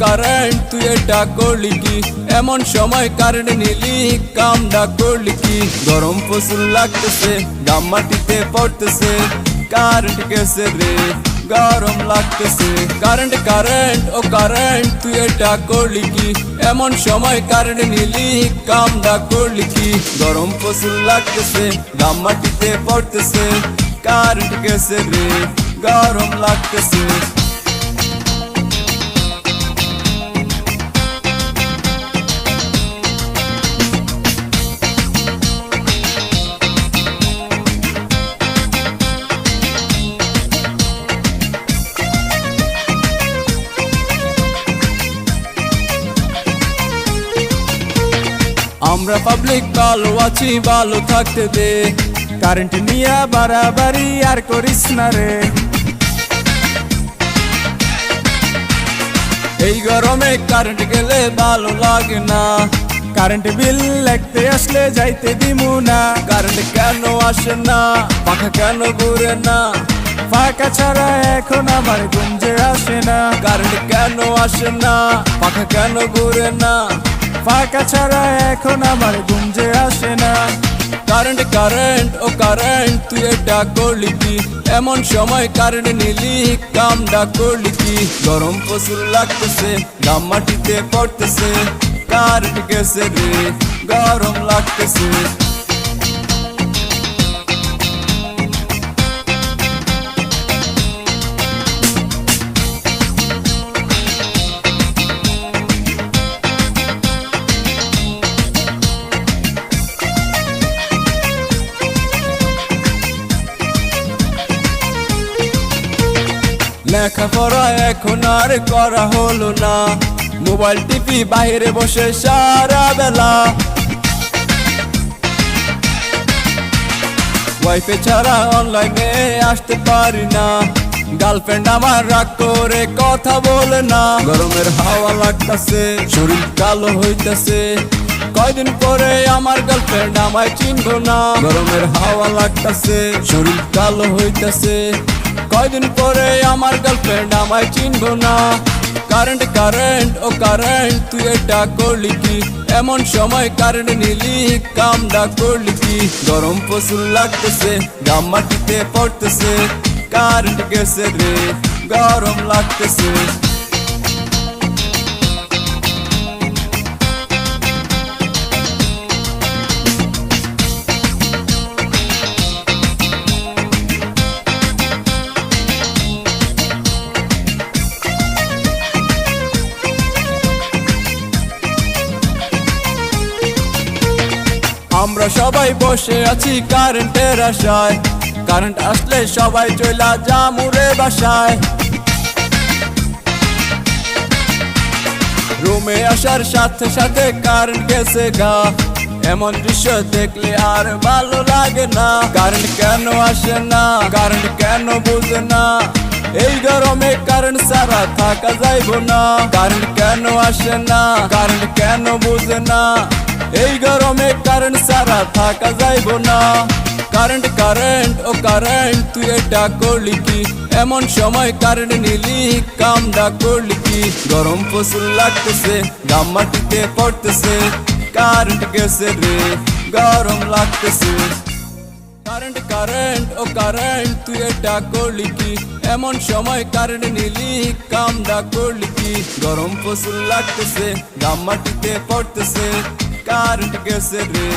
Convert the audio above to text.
Current তুই এটা করলি কি? এমন সময় কারেন্ট নিলি, কামটা করলি কি? গরম প্রচুর লাগতেছে, গাম মাটিতে পড়তেছে, কারেন্ট গেছে রে, গরম লাগতেছে। কারেন্ট কারেন্ট ও কারেন্ট তুই এটা করলি কি? এমন সময় কারেন্ট নিলি, কামটা করলি কি? গরম প্রচুর লাগতেছে, গাম মাটিতে পড়তেছে, কারেন্ট গেছে রে, গরম লাগতেছে। আমরা পাবলিক ভালো আছি, ভালো থাকতে দে, কারেন্ট নিয়ে বাড়াবাড়ি আর করিস না রে। এই গরমে কারেন্ট গেলে ভালো লাগে না, কারেন্ট বিল লিখতে আসলে যাইতে দিমু না। কারেন্ট কেন আসে না, পাখা কেন ঘুরে না? ফাঁকা ছাড়া এখন আমার ঘুম যে আসে না। কারেন্ট কেন আসে না, পাখা কেন ঘুরে না? ফাঁকা ছাড়া এখন আমার ঘুম যে আসে না। কারেন্ট কারেন্ট ও কারেন্ট তুই এটা করলি কি? এমন সময় কারেন্ট নিলি, কামটা করলি কি? গরম প্রচুর লাগতেছে, গাম মাটিতে পড়তেছে, কারেন্ট গেছে রে, গরম লাগতেছে। লেখাপড়া এখন আর করা হলো না, মোবাইল টিপি বাইরে বসে সারা বেলা। ওয়াইফাই ছাড়া অনলাইনে আসতে পারি না, গার্লফ্রেন্ড আমার রাগ করে কথা বলে না। গরমের হাওয়া লাগতেছে, শরীর কালো হইতেছে, কয়দিন পরে আমার গার্লফ্রেন্ড আমায় চিনবো না। গরমের হাওয়া লাগতেছে, শরীর কালো হইতেছে, কয়দিন পরে আমার গার্লফ্রেন্ড আমায় চিনবো না। কারেন্ট কারেন্ট ও কারেন্ট তুই এটা করলি কি? এমন সময় কারেন্ট নিলি, কামটা করলি কি? গরম প্রচুর লাগতেছে, গাম মাটিতে পড়তেছে, কারেন্ট গেছে রে, গরম লাগতেছে। আমরা সবাই বসে আছি কারেন্টের আশায়, কারেন্ট আসলে সবাই চইলা যামুরে বাসায়। রুমে আসার সাথে সাথে কারেন্ট গেছে গা, এমন দৃশ্য দেখলে আর ভালো লাগে না। কারেন্ট কেন আসে না, কারেন্ট কেন বুঝে না? এই গরমে কারেন্ট ছাড়া থাকা যাইবো না। কারেন্ট কেন আসে না, কারেন্ট কেন বুঝে না? এই গরমে কারেন্ট ছাড়া থাকা যাইবো না। কারেন্ট কারেন্ট ও কারেন্ট তুই এটা করলি কি? এমন সময় কারেন্ট নিলি, কামটা করলি কি? গরম প্রচুর লাগতেছে, গাম মাটিতে পড়তেছে, কারেন্ট গেছে রে, গরম লাগতেছে। কারেন্ট কারেন্ট ও কারেন্ট তুই এটা করলি কি? এমন সময় কারেন্ট নিলি, কামটা করলি কি? গরম প্রচুর লাগতেছে, গাম মাটিতে পড়তেছে, কারেন্ট গেছে রে।